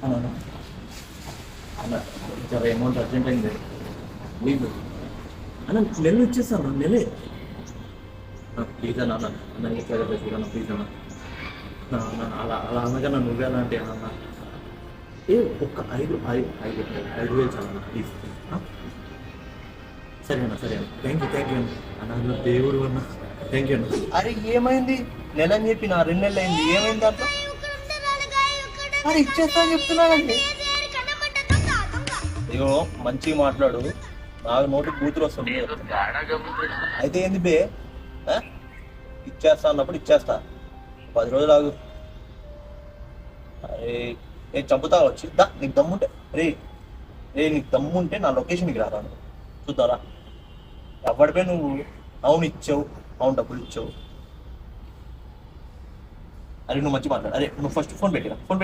అన్న అన్న జర అమౌంట్ అర్జెంట్ అయింది ప్లీజ్ అన్న నెల ఇచ్చేస్తాను నెలే ప్లీజ్ అన్న అన్న అన్న ఇట్లా చూడన్న ప్లీజ్ అన్న అన్న అలా అలా అనగా నువ్వే అలాంటి అన్న ఏ ఒక్క ఐదు వేలు చాలన్న ప్లీజ్ సరే అన్న సరే అన్న థ్యాంక్ యూ అన్న దేవుడు అన్న థ్యాంక్ యూ అన్న. అరే ఏమైంది? నెల అని చెప్పి నా 2 నెలలు అయింది, ఏమైంది దాంట్లో? అరే ఇచ్చేస్తా అని చెప్తున్నానండి. ఇగో మంచిగా మాట్లాడు, నాకు నోటికి కూతురు వస్తుంది. అయితే ఏంది బే? ఇచ్చేస్తా అన్నప్పుడు ఇచ్చేస్తా, 10 రోజులు ఆగు. అరే నేను చంపుతా వచ్చి దా, నీకు దమ్ముంటే నీకు దమ్ముంటే నా లొకేషన్కి రాను చూద్దారా. ఎవడిపై నువ్వు అవును ఇచ్చావు, అవును డబ్బులు ఇచ్చావు. అరే నువ్వు మంచి మాట్లాడు. అరే నువ్వు ఫస్ట్ ఫోన్ పెట్టిరా, ఫోన్ పెట్టి